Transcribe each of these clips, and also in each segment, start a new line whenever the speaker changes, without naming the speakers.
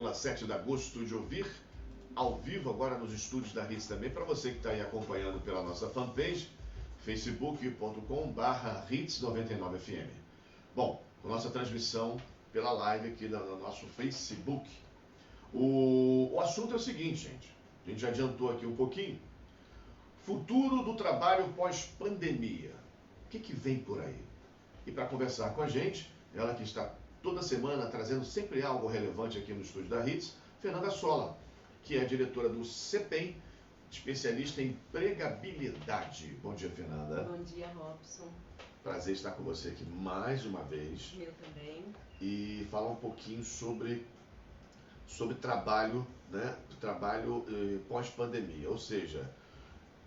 7 de agosto de ouvir, ao vivo agora nos estúdios da Hits também, para você que está aí acompanhando pela nossa fanpage, facebook.com/hits99fm. Bom, nossa transmissão pela live aqui no nosso Facebook. O assunto é o seguinte, gente, a gente já adiantou aqui um pouquinho. Futuro do trabalho pós-pandemia. O que vem por aí? E para conversar com a gente, ela que está toda semana trazendo sempre algo relevante aqui no estúdio da Hits, Fernanda Sola, que é diretora do CPEM, especialista em empregabilidade. Bom dia, Fernanda.
Bom dia, Robson.
Prazer estar com você aqui mais uma vez.
Meu também.
E falar um pouquinho sobre trabalho, né? Trabalho pós-pandemia, ou seja,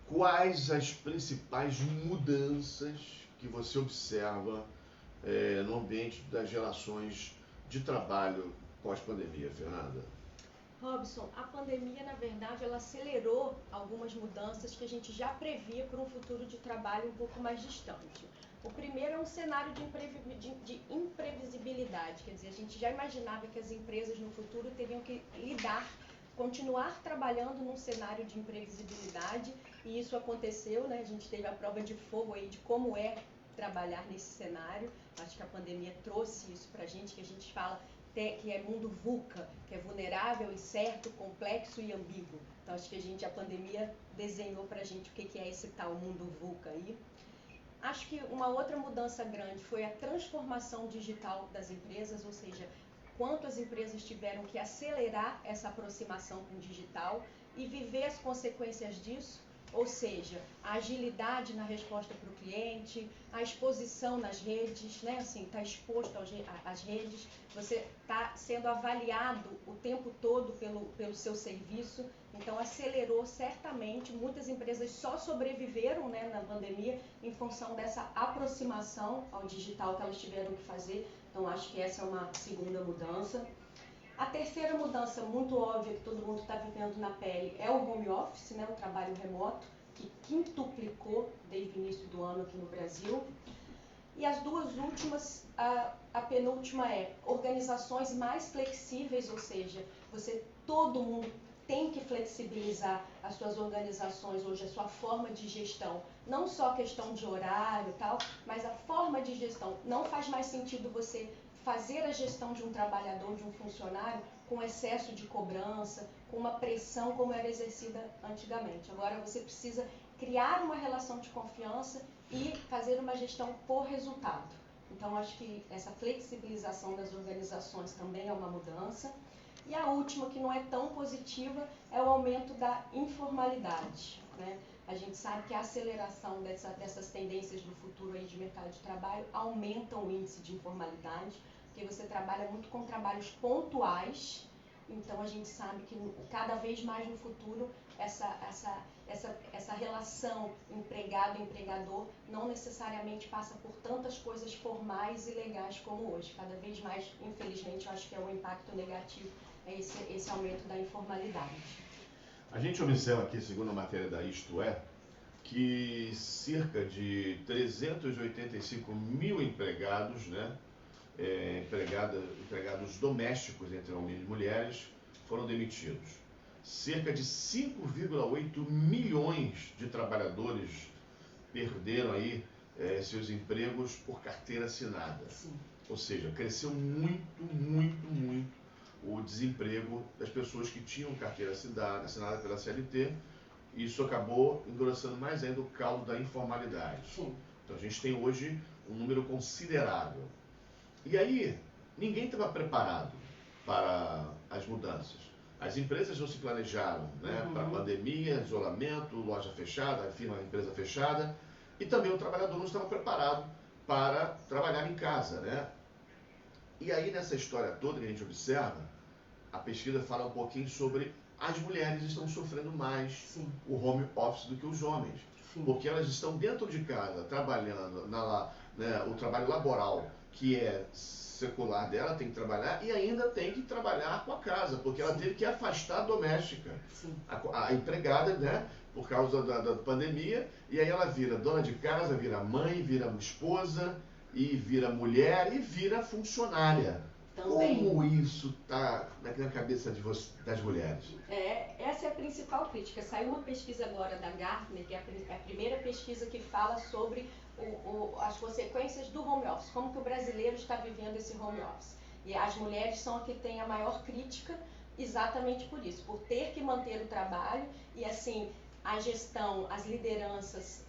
quais as principais mudanças que você observa no ambiente das relações de trabalho pós-pandemia, Fernanda?
Robson, a pandemia, na verdade, ela acelerou algumas mudanças que a gente já previa para um futuro de trabalho um pouco mais distante. O primeiro é um cenário de imprevisibilidade, quer dizer, a gente já imaginava que as empresas no futuro teriam que continuar trabalhando num cenário de imprevisibilidade, e isso aconteceu, né? A gente teve a prova de fogo aí de como é trabalhar nesse cenário. Acho que a pandemia trouxe isso pra gente, que a gente fala que é mundo VUCA, que é vulnerável, incerto, complexo e ambíguo. Então acho que a pandemia desenhou pra gente o que é esse tal mundo VUCA aí. Acho que uma outra mudança grande foi a transformação digital das empresas, ou seja, quanto as empresas tiveram que acelerar essa aproximação com o digital e viver as consequências disso. Ou seja, a agilidade na resposta para o cliente, a exposição nas redes, né? Assim, está exposto às redes, você está sendo avaliado o tempo todo pelo seu serviço. Então, acelerou certamente. Muitas empresas só sobreviveram, né, na pandemia em função dessa aproximação ao digital que elas tiveram que fazer. Então, acho que essa é uma segunda mudança. A terceira mudança muito óbvia que todo mundo está vivendo na pele é o home office, né, o trabalho remoto, que quintuplicou desde o início do ano aqui no Brasil. E as duas últimas, a penúltima é organizações mais flexíveis, ou seja, todo mundo tem que flexibilizar as suas organizações hoje, a sua forma de gestão. Não só questão de horário e tal, mas a forma de gestão. Não faz mais sentido você fazer a gestão de um trabalhador, de um funcionário, com excesso de cobrança, com uma pressão como era exercida antigamente. Agora você precisa criar uma relação de confiança e fazer uma gestão por resultado. Então, acho que essa flexibilização das organizações também é uma mudança. E a última, que não é tão positiva, é o aumento da informalidade, né? A gente sabe que a aceleração dessas tendências do futuro aí de mercado de trabalho aumentam o índice de informalidade, porque você trabalha muito com trabalhos pontuais. Então a gente sabe que cada vez mais no futuro essa relação empregado-empregador não necessariamente passa por tantas coisas formais e legais como hoje. Cada vez mais, infelizmente, eu acho que é um impacto negativo esse aumento da informalidade.
A gente observa aqui, segundo a matéria da Isto É, que cerca de 385 mil empregados, né, empregados domésticos, entre homens e mulheres, foram demitidos. Cerca de 5,8 milhões de trabalhadores perderam aí seus empregos por carteira assinada.
Sim.
Ou seja, cresceu muito o desemprego das pessoas que tinham carteira assinada pela CLT. E isso acabou engrossando mais ainda o caldo da informalidade.
Sim.
Então a gente tem hoje um número considerável. E aí, ninguém estava preparado para as mudanças. As empresas não se planejaram, né, para a pandemia, isolamento, loja fechada, empresa fechada, e também o trabalhador não estava preparado para trabalhar em casa, né? E aí, nessa história toda que a gente observa, a pesquisa fala um pouquinho sobre as mulheres estão sofrendo mais
Sim.
o home office do que os homens.
Sim.
Porque elas estão dentro de casa, trabalhando, o trabalho laboral, que é secular dela, tem que trabalhar, e ainda tem que trabalhar com a casa, porque ela teve que afastar a doméstica, a empregada, né, por causa da pandemia, e aí ela vira dona de casa, vira mãe, vira esposa, e vira mulher, e vira funcionária.
Também.
Como isso está na cabeça das mulheres?
Essa é a principal crítica. Saiu uma pesquisa agora da Gartner, que é a primeira pesquisa que fala sobre as consequências do home office, como que o brasileiro está vivendo esse home office. E as mulheres são a que têm a maior crítica exatamente por isso, por ter que manter o trabalho e assim a gestão, as lideranças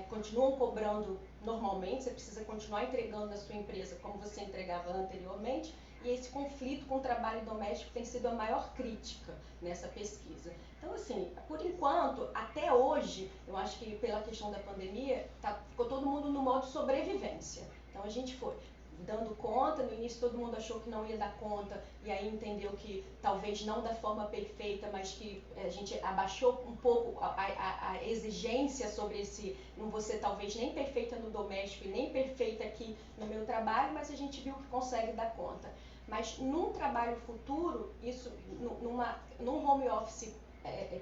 continuam cobrando normalmente, você precisa continuar entregando na sua empresa como você entregava anteriormente, e esse conflito com o trabalho doméstico tem sido a maior crítica nessa pesquisa. Então, assim, por enquanto, até hoje, eu acho que pela questão da pandemia, ficou todo mundo no modo sobrevivência. Então, a gente foi dando conta, no início todo mundo achou que não ia dar conta, e aí entendeu que talvez não da forma perfeita, mas que a gente abaixou um pouco a exigência sobre esse, não vou ser talvez nem perfeita no doméstico e nem perfeita aqui no meu trabalho, mas a gente viu que consegue dar conta. Mas num trabalho futuro, isso, num home office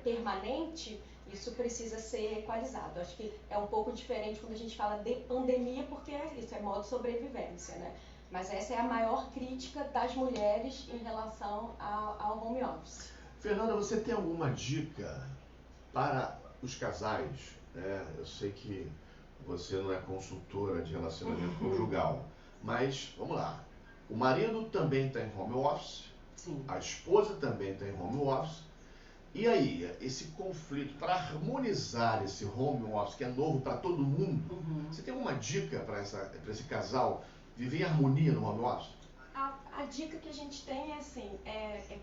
permanente, isso precisa ser equalizado. Acho que é um pouco diferente quando a gente fala de pandemia, porque isso é modo de sobrevivência, né? Mas essa é a maior crítica das mulheres em relação ao home office.
Fernanda, você tem alguma dica para os casais? Eu sei que você não é consultora de relacionamento conjugal, mas vamos lá. O marido também está em home office,
sim,
a esposa também está em home office. E aí, esse conflito, para harmonizar esse home office, que é novo para todo mundo, você tem uma dica para esse casal viver em harmonia no home office?
A dica que a gente tem é assim,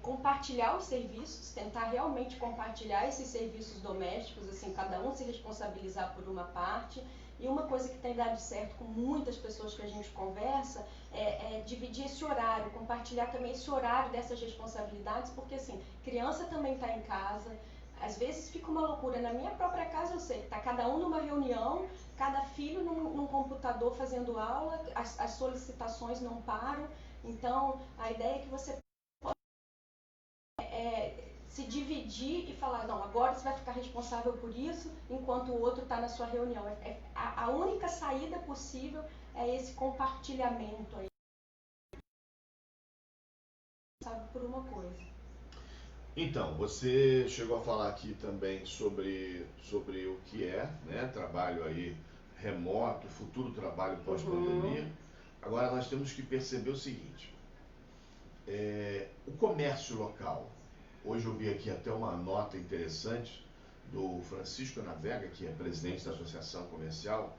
compartilhar os serviços, tentar realmente compartilhar esses serviços domésticos, assim, cada um se responsabilizar por uma parte. E uma coisa que tem dado certo com muitas pessoas que a gente conversa é dividir esse horário, compartilhar também esse horário dessas responsabilidades, porque assim, criança também está em casa, às vezes fica uma loucura. Na minha própria casa eu sei, está cada um numa reunião, cada filho num computador fazendo aula, as solicitações não param. Então, a ideia é que você pode se dividir e falar, não, agora você vai ficar responsável por isso, enquanto o outro está na sua reunião. A única saída possível é esse compartilhamento aí, sabe, por uma coisa.
Então, você chegou a falar aqui também sobre o que é, né, trabalho aí remoto, futuro trabalho pós-pandemia. Agora nós temos que perceber o seguinte, o comércio local. Hoje eu vi aqui até uma nota interessante do Francisco Navega, que é presidente da Associação Comercial,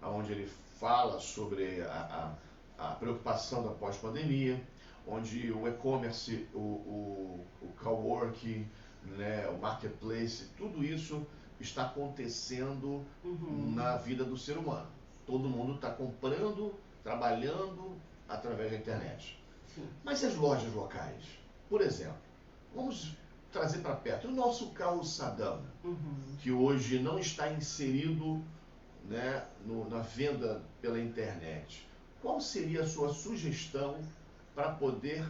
onde ele fala sobre a preocupação da pós-pandemia, onde o e-commerce, o coworking, né, o marketplace, tudo isso está acontecendo na vida do ser humano. Todo mundo está comprando, trabalhando através da internet.
Sim.
Mas as lojas locais, por exemplo, vamos trazer para perto o nosso calçadão, que hoje não está inserido, né, na venda pela internet. Qual seria a sua sugestão para poder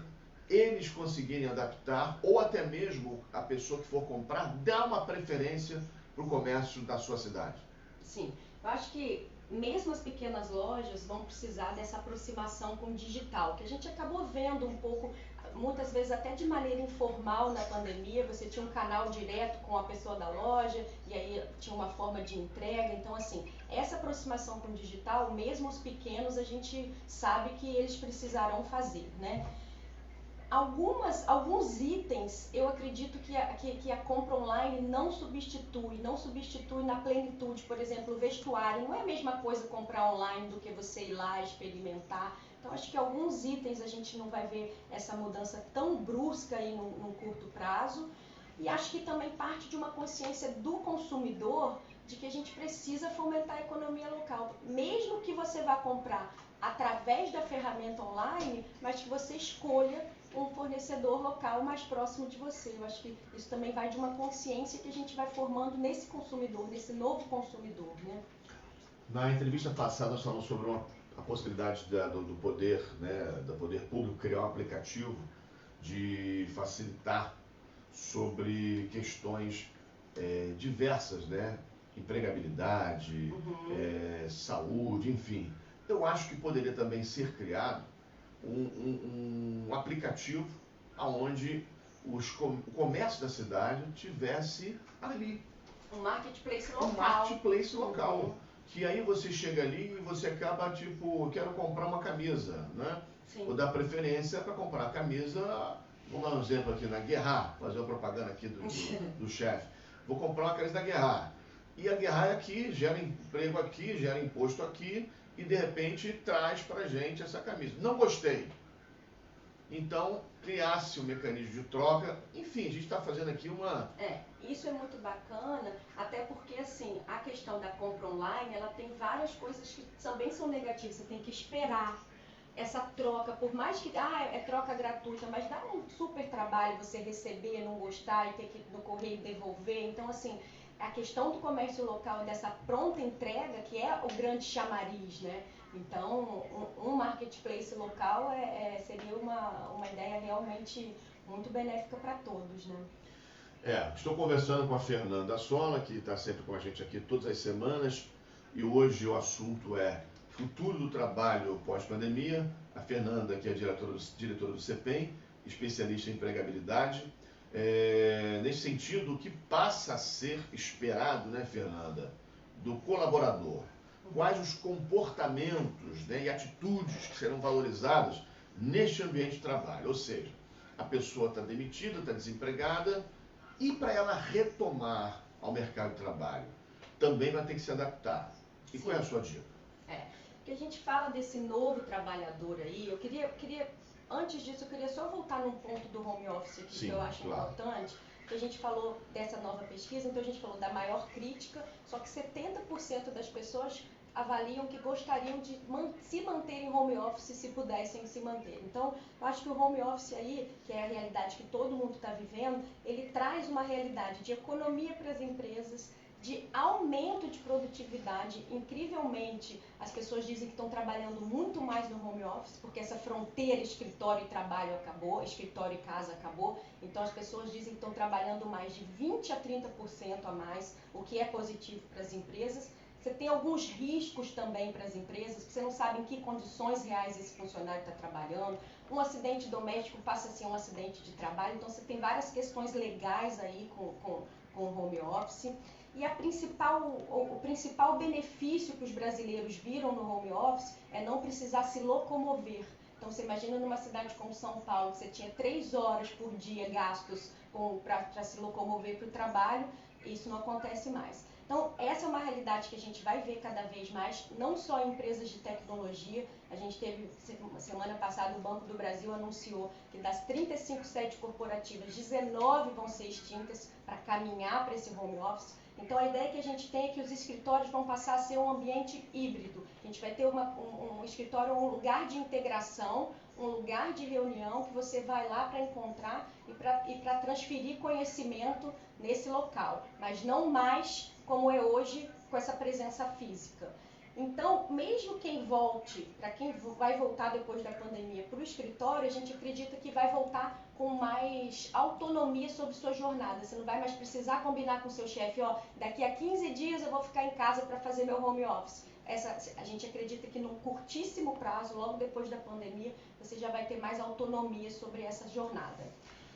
eles conseguirem adaptar, ou até mesmo a pessoa que for comprar, dar uma preferência para o comércio da sua cidade?
Sim, eu acho que mesmo as pequenas lojas vão precisar dessa aproximação com o digital, que a gente acabou vendo um pouco, muitas vezes até de maneira informal na pandemia. Você tinha um canal direto com a pessoa da loja e aí tinha uma forma de entrega. Então, assim, essa aproximação com o digital, mesmo os pequenos, a gente sabe que eles precisarão fazer, né? Alguns itens eu acredito que a compra online não substitui na plenitude. Por exemplo, o vestuário. Não é a mesma coisa comprar online do que você ir lá experimentar. Então, acho que alguns itens a gente não vai ver essa mudança tão brusca aí num curto prazo. E acho que também parte de uma consciência do consumidor de que a gente precisa fomentar a economia local. Mesmo que você vá comprar através da ferramenta online, mas que você escolha um fornecedor local mais próximo de você. Eu acho que isso também vai de uma consciência que a gente vai formando nesse consumidor, nesse novo consumidor, né?
Na entrevista passada nós falamos sobre a possibilidade do poder, né, do poder público criar um aplicativo de facilitar sobre questões diversas, né? Empregabilidade, saúde, enfim. Eu acho que poderia também ser criado um aplicativo onde o comércio da cidade tivesse ali.
Um marketplace local.
Um marketplace local. Que aí você chega ali e você acaba, tipo, eu quero comprar uma camisa, né?
Sim.
Vou dar preferência para comprar a camisa, vamos dar um exemplo aqui, na Guerra, fazer uma propaganda aqui do chefe. Vou comprar uma camisa da Guerra. E a Guerra é aqui, gera emprego aqui, gera imposto aqui, e de repente traz para a gente essa camisa. Não gostei. Então, criasse um mecanismo de troca. Enfim, a gente está fazendo aqui uma...
Isso é muito bacana, até porque, assim, a questão da compra online, ela tem várias coisas que também são negativas. Você tem que esperar essa troca, por mais que, é troca gratuita, mas dá um super trabalho você receber, não gostar e ter que ir no correio devolver. Então, assim, a questão do comércio local, dessa pronta entrega, que é o grande chamariz, né? Então, um marketplace local seria uma ideia realmente muito benéfica para todos, né?
Estou conversando com a Fernanda Sola, que está sempre com a gente aqui todas as semanas, e hoje o assunto é futuro do trabalho pós-pandemia. A Fernanda, que é diretora do CEPEM, especialista em empregabilidade. Nesse sentido, o que passa a ser esperado, né, Fernanda, do colaborador? Quais os comportamentos, né, e atitudes que serão valorizadas neste ambiente de trabalho? Ou seja, a pessoa está demitida, está desempregada, e para ela retomar ao mercado de trabalho, também vai ter que se adaptar. E
Sim.
Qual é a sua dica?
Que a gente fala desse novo trabalhador aí, eu queria antes disso, eu queria só voltar num ponto do home office aqui,
Sim,
que eu acho
claro.
importante, que a gente falou dessa nova pesquisa, então a gente falou da maior crítica, só que 70% das pessoas avaliam que gostariam de se manter em home office se pudessem se manter. Então, eu acho que o home office aí, que é a realidade que todo mundo está vivendo, ele traz uma realidade de economia para as empresas, de aumento de produtividade. Incrivelmente, as pessoas dizem que estão trabalhando muito mais no home office, porque essa fronteira escritório e trabalho acabou, escritório e casa acabou. Então, as pessoas dizem que estão trabalhando mais de 20% a 30% a mais, o que é positivo para as empresas. Você tem alguns riscos também para as empresas, porque você não sabe em que condições reais esse funcionário está trabalhando. Um acidente doméstico passa a ser um acidente de trabalho, então você tem várias questões legais aí com o home office. E o principal benefício que os brasileiros viram no home office é não precisar se locomover. Então, você imagina numa cidade como São Paulo, que você tinha 3 horas por dia gastos para se locomover para o trabalho, isso não acontece mais. Então, essa é uma realidade que a gente vai ver cada vez mais, não só em empresas de tecnologia. A gente teve, semana passada, o Banco do Brasil anunciou que das 35 sedes corporativas, 19 vão ser extintas para caminhar para esse home office. Então, a ideia que a gente tem é que os escritórios vão passar a ser um ambiente híbrido. A gente vai ter um escritório, um lugar de integração, um lugar de reunião que você vai lá para encontrar e para transferir conhecimento nesse local, mas não mais como é hoje com essa presença física. Então, mesmo quem volte, para quem vai voltar depois da pandemia para o escritório, a gente acredita que vai voltar com mais autonomia sobre sua jornada. Você não vai mais precisar combinar com o seu chefe, daqui a 15 dias eu vou ficar em casa para fazer meu home office. A gente acredita que num curtíssimo prazo, logo depois da pandemia, você já vai ter mais autonomia sobre essa jornada.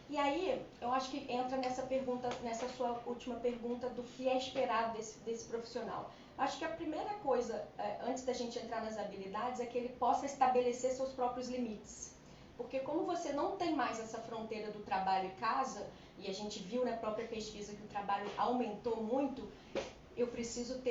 E aí, eu acho que entra nessa sua última pergunta do que é esperado desse profissional. Acho que a primeira coisa, antes da gente entrar nas habilidades, é que ele possa estabelecer seus próprios limites. Porque como você não tem mais essa fronteira do trabalho e casa, e a gente viu na própria pesquisa que o trabalho aumentou muito, eu preciso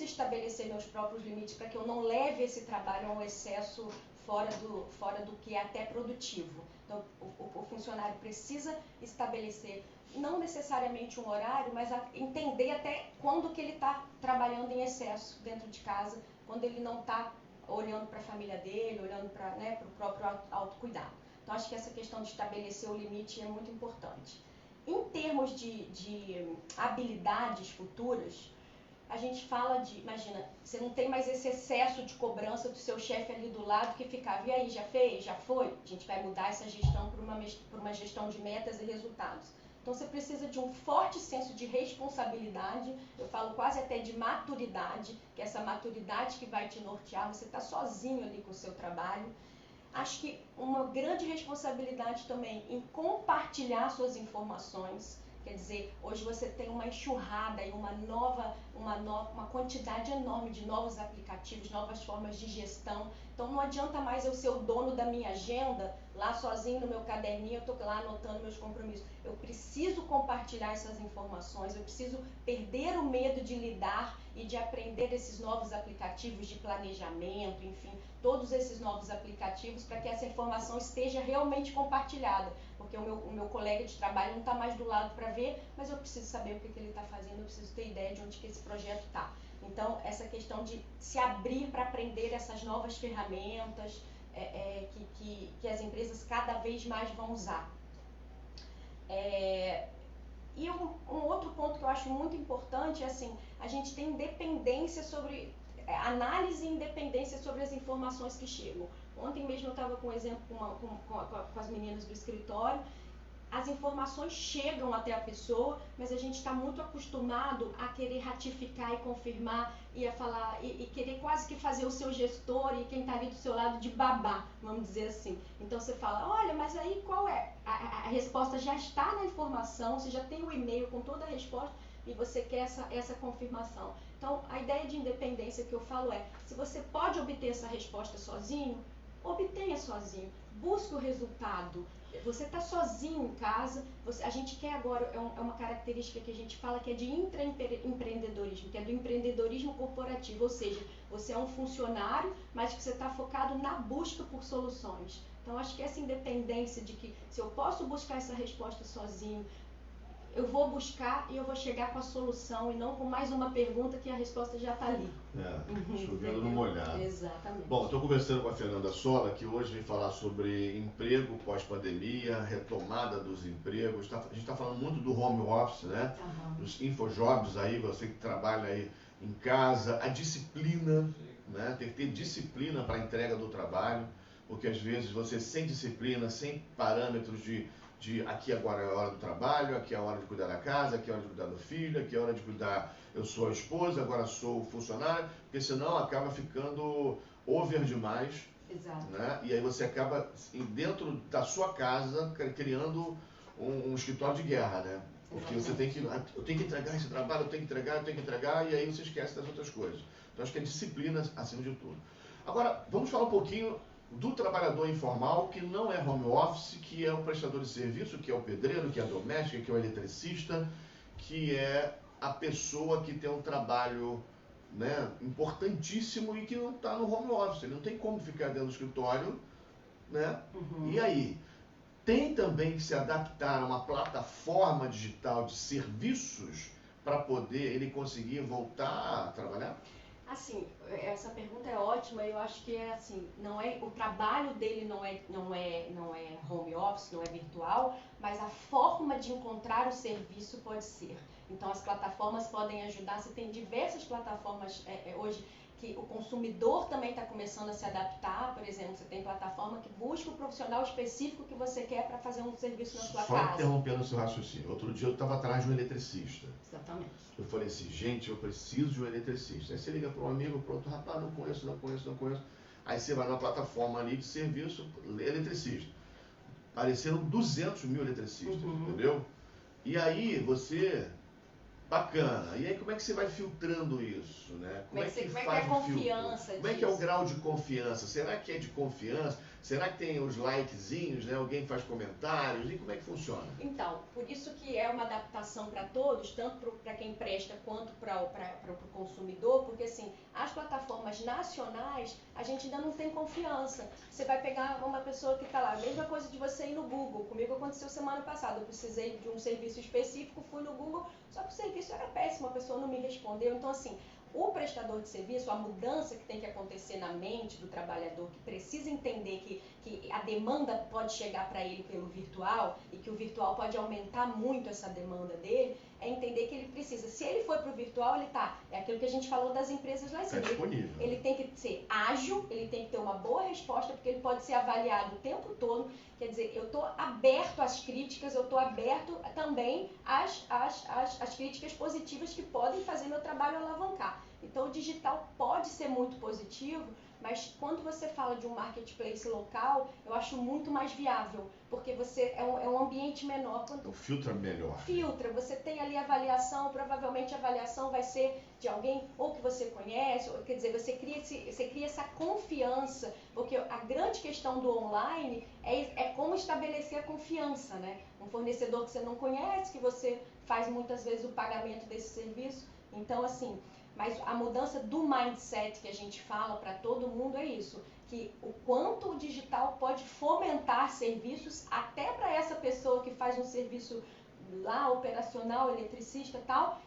estabelecer meus próprios limites para que eu não leve esse trabalho a um excesso fora do que é até produtivo. Então, o funcionário precisa estabelecer, não necessariamente um horário, mas entender até quando que ele está trabalhando em excesso dentro de casa, quando ele não está olhando para a família dele, olhando para o próprio autocuidado. Então, acho que essa questão de estabelecer o limite é muito importante. Em termos de habilidades futuras, a gente fala imagina, você não tem mais esse excesso de cobrança do seu chefe ali do lado que ficava, e aí, já fez? Já foi? A gente vai mudar essa gestão por uma gestão de metas e resultados. Então, você precisa de um forte senso de responsabilidade, eu falo quase até de maturidade, que é essa maturidade que vai te nortear, você está sozinho ali com o seu trabalho. Acho que uma grande responsabilidade também em compartilhar suas informações. Quer dizer, hoje você tem uma enxurrada e uma quantidade enorme de novos aplicativos, novas formas de gestão. Então não adianta mais eu ser o dono da minha agenda, lá sozinho no meu caderninho, eu estou lá anotando meus compromissos. Eu preciso compartilhar essas informações, eu preciso perder o medo de lidar e de aprender esses novos aplicativos de planejamento, enfim, todos esses novos aplicativos para que essa informação esteja realmente compartilhada. Porque o meu colega de trabalho não está mais do lado para ver, mas eu preciso saber o que ele está fazendo, eu preciso ter ideia de onde que esse projeto está. Então, essa questão de se abrir para aprender essas novas ferramentas que as empresas cada vez mais vão usar. E um outro ponto que eu acho muito importante é assim, a gente tem independência sobre, análise e independência sobre as informações que chegam. Ontem mesmo eu estava com um exemplo com as meninas do escritório. As informações chegam até a pessoa, mas a gente está muito acostumado a querer ratificar e confirmar e a falar e querer quase que fazer o seu gestor e quem está ali do seu lado de babá, vamos dizer assim. Então você fala, olha, mas aí qual é? A resposta já está na informação, você já tem o e-mail com toda a resposta e você quer essa confirmação. Então a ideia de independência que eu falo é, se você pode obter essa resposta sozinho, obtenha sozinho, busque o resultado. Você está sozinho em casa, a gente quer agora, é uma característica que a gente fala que é de intraempreendedorismo, que é do empreendedorismo corporativo, ou seja, você é um funcionário, mas que você está focado na busca por soluções. Então, acho que essa independência de que se eu posso buscar essa resposta sozinho, eu vou buscar e eu vou chegar com a solução e não com mais uma pergunta que a resposta já está ali.
Chovendo no molhado.
Exatamente.
Bom, estou conversando com a Fernanda Sola, que hoje vem falar sobre emprego pós-pandemia, retomada dos empregos. A gente está falando muito do home office, né? Dos infojobs aí, você que trabalha aí em casa, a disciplina, né? Tem que ter disciplina para a entrega do trabalho, porque às vezes você sem disciplina, sem parâmetros de aqui agora é a hora do trabalho, aqui é a hora de cuidar da casa, aqui é a hora de cuidar do filho, aqui é a hora de cuidar, eu sou a esposa, agora sou o funcionário, porque senão acaba ficando over demais.
Exato.
Né? E aí você acaba dentro da sua casa criando um escritório de guerra, né? Porque você tem que, eu tenho que entregar esse trabalho, eu tenho que entregar, e aí você esquece das outras coisas. Então acho que é disciplina acima de tudo. Agora, vamos falar um pouquinho do trabalhador informal, que não é home office, que é o prestador de serviço, que é o pedreiro, que é a doméstica, que é o eletricista, que é a pessoa que tem um trabalho, né, importantíssimo e que não está no home office. Ele não tem como ficar dentro do escritório, né? E aí? Tem também que se adaptar a uma plataforma digital de serviços para poder ele conseguir voltar a trabalhar?
Assim, essa pergunta é ótima. Eu acho que é assim, não é, o trabalho dele não é home office, não é virtual, mas a forma de encontrar o serviço pode ser. Então as plataformas podem ajudar. Você tem diversas plataformas hoje que o consumidor também está começando a se adaptar. Por exemplo, você tem plataforma que busca o profissional específico que você quer para fazer um serviço na sua casa.
Só interrompendo o seu raciocínio. Outro dia eu estava atrás de um eletricista.
Exatamente.
Eu falei assim, gente, eu preciso de um eletricista. Aí você liga para um amigo, pronto, rapaz, não conheço. Aí você vai numa plataforma ali de serviço, eletricista. Apareceram 200 mil eletricistas, entendeu? E aí você... Bacana. E aí como é que você vai filtrando isso, né?
Como é que é a confiança disso?
Como é que é o grau de confiança? Será que é de confiança? Será que tem os likezinhos, né? Alguém faz comentários? E como é que funciona?
Então, por isso que é uma adaptação para todos, tanto para quem presta quanto para o consumidor, porque assim, as plataformas nacionais, a gente ainda não tem confiança. Você vai pegar uma pessoa que está lá, a mesma coisa de você ir no Google. Comigo aconteceu semana passada, eu precisei de um serviço específico, fui no Google, só que o serviço era péssimo, a pessoa não me respondeu. Então assim, o prestador de serviço, a mudança que tem que acontecer na mente do trabalhador, que precisa entender que a demanda pode chegar para ele pelo virtual e que o virtual pode aumentar muito essa demanda dele, é entender que ele precisa, se ele for para o virtual, é aquilo que a gente falou das empresas lá em cima. Ele tem que ser ágil, ele tem que ter uma boa resposta, porque ele pode ser avaliado o tempo todo. Quer dizer, eu estou aberto às críticas, eu estou aberto também às críticas positivas que podem fazer meu trabalho alavancar. Então, o digital pode ser muito positivo, Mas quando você fala de um marketplace local, eu acho muito mais viável, porque você é um ambiente menor.
O filtro é melhor.
Filtra, você tem ali avaliação, provavelmente a avaliação vai ser de alguém ou que você conhece, ou, quer dizer, você cria essa confiança, porque a grande questão do online é como estabelecer a confiança, né? Um fornecedor que você não conhece, que você faz muitas vezes o pagamento desse serviço. Então, assim, mas a mudança do mindset que a gente fala para todo mundo é isso, que o quanto o digital pode fomentar serviços até para essa pessoa que faz um serviço lá operacional, eletricista e tal,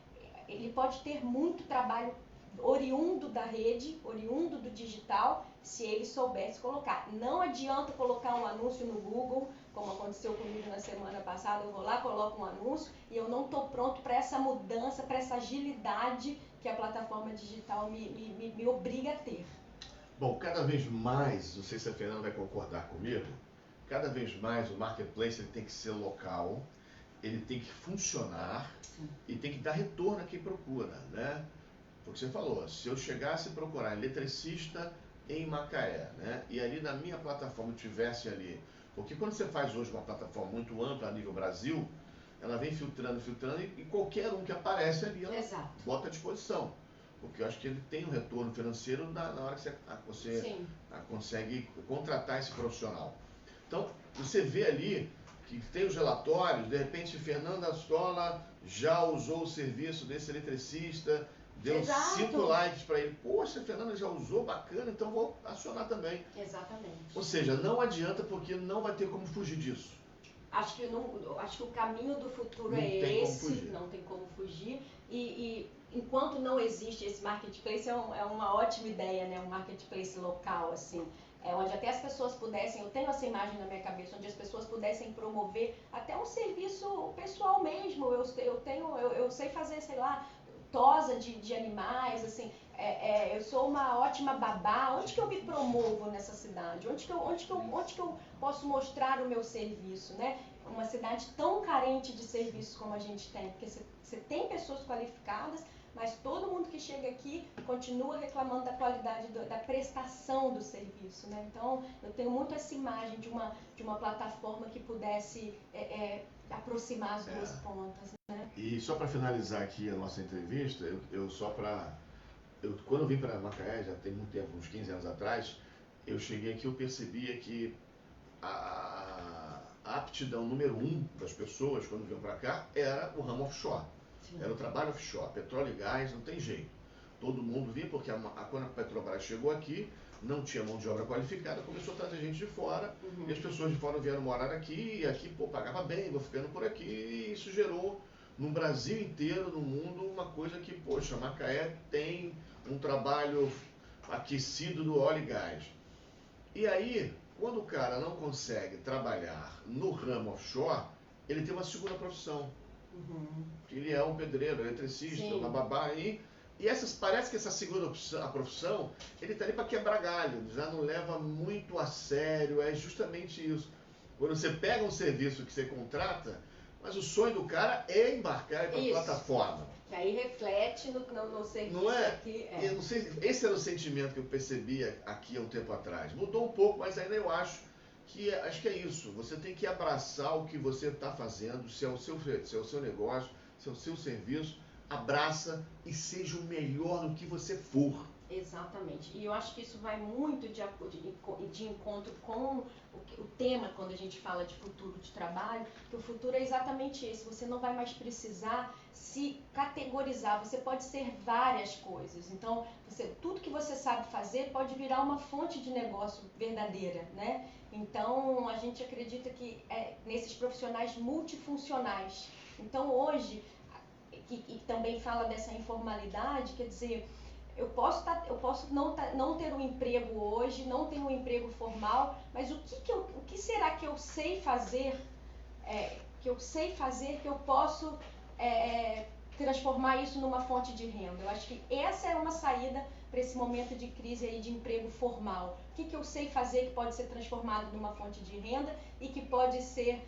ele pode ter muito trabalho oriundo da rede, oriundo do digital, se ele soubesse colocar. Não adianta colocar um anúncio no Google, como aconteceu comigo na semana passada, eu vou lá, coloco um anúncio e eu não estou pronto para essa mudança, para essa agilidade que a plataforma digital me obriga a ter.
Bom, cada vez mais, não sei se a Fernanda vai concordar comigo, cada vez mais o marketplace ele tem que ser local, ele tem que funcionar e tem que dar retorno a quem procura, né? Porque você falou, se eu chegasse a procurar eletricista em Macaé, né? E ali na minha plataforma tivesse ali, porque quando você faz hoje uma plataforma muito ampla a nível Brasil, ela vem filtrando e qualquer um que aparece ali, ela bota à disposição. Porque eu acho que ele tem um retorno financeiro na hora que você consegue contratar esse profissional. Então, você vê ali que tem os relatórios, de repente Fernanda Stola já usou o serviço desse eletricista, deu 5 likes para ele. Poxa, a Fernanda já usou, bacana, então vou acionar também.
Exatamente.
Ou seja, não adianta porque não vai ter como fugir disso.
Acho que o caminho do futuro
não
é esse,
não
tem como fugir. E enquanto não existe esse marketplace, é uma ótima ideia, né? Um marketplace local, assim. Onde até as pessoas pudessem, eu tenho essa imagem na minha cabeça, onde as pessoas pudessem promover até um serviço pessoal mesmo. Eu sei fazer, sei lá, tosa de animais, assim, eu sou uma ótima babá. Onde que eu me promovo nessa cidade? Onde que eu posso mostrar o meu serviço, né? Uma cidade tão carente de serviços como a gente tem, porque você tem pessoas qualificadas, mas todo mundo que chega aqui continua reclamando da qualidade da prestação do serviço, né? Então, eu tenho muito essa imagem de uma plataforma que pudesse aproximar as duas pontas, né?
E só para finalizar aqui a nossa entrevista, quando eu vim para Macaé, já tem muito tempo, uns 15 anos atrás, eu cheguei aqui, eu percebia que a aptidão número 1 das pessoas, quando vinham para cá, era o ramo offshore. Sim. Era o trabalho offshore, petróleo e gás, não tem jeito. Todo mundo vinha, porque quando a Petrobras chegou aqui, não tinha mão de obra qualificada, começou a trazer gente de fora, e as pessoas de fora vieram morar aqui, e aqui, pagava bem, vou ficando por aqui, e isso gerou, no Brasil inteiro, no mundo, uma coisa que, poxa, Macaé tem um trabalho aquecido do óleo e gás. E aí, quando o cara não consegue trabalhar no ramo offshore, ele tem uma segunda profissão. Ele é um pedreiro, eletricista, uma babá aí. E parece que essa segunda profissão, ele está ali para quebrar galho, já não leva muito a sério, é justamente isso. Quando você pega um serviço que você contrata, mas o sonho do cara é embarcar para a plataforma.
Que aí reflete no serviço
não é?
Aqui.
Eu não sei, esse era o sentimento que eu percebia aqui há um tempo atrás. Mudou um pouco, mas ainda eu acho que é isso. Você tem que abraçar o que você está fazendo, se é o seu negócio, se é o seu serviço, abraça e seja o melhor no que você for.
Exatamente. E eu acho que isso vai muito de encontro com o tema quando a gente fala de futuro de trabalho, que o futuro é exatamente esse. Você não vai mais precisar se categorizar, você pode ser várias coisas. Então, tudo que você sabe fazer pode virar uma fonte de negócio verdadeira, né? Então, a gente acredita que nesses profissionais multifuncionais. Então, hoje, e também fala dessa informalidade, quer dizer, eu posso não ter um emprego hoje, não ter um emprego formal, mas o que será que eu sei fazer, que eu posso transformar isso numa fonte de renda? Eu acho que essa é uma saída para esse momento de crise aí de emprego formal. O que eu sei fazer que pode ser transformado numa fonte de renda e que pode ser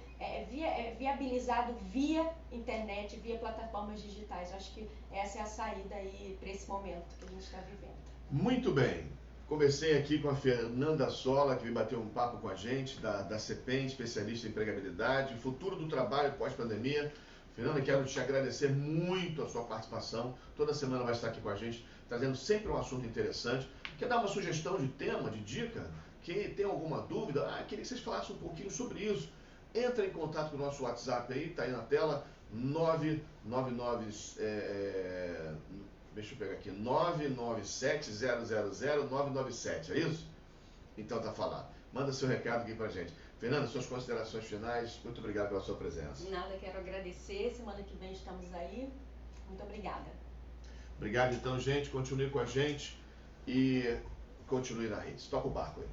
viabilizado via internet, via plataformas digitais. Eu acho que essa é a saída aí para esse momento que a gente está vivendo.
Muito bem. Conversei aqui com a Fernanda Sola, que veio bater um papo com a gente, da CEPEM, especialista em empregabilidade, futuro do trabalho pós-pandemia. Fernanda, quero te agradecer muito a sua participação. Toda semana vai estar aqui com a gente, trazendo sempre um assunto interessante. Quer dar uma sugestão de tema, de dica? Que tem alguma dúvida? Queria que vocês falassem um pouquinho sobre isso. Entra em contato com o nosso WhatsApp aí, está aí na tela, 999... Deixa eu pegar aqui, 997-000-997, é isso? Então tá falado. Manda seu recado aqui pra gente. Fernanda, suas considerações finais, muito obrigado pela sua presença.
De nada, quero agradecer, semana que vem estamos aí, muito obrigada.
Obrigado então, gente, continue com a gente e continue na rede. Toca o barco aí.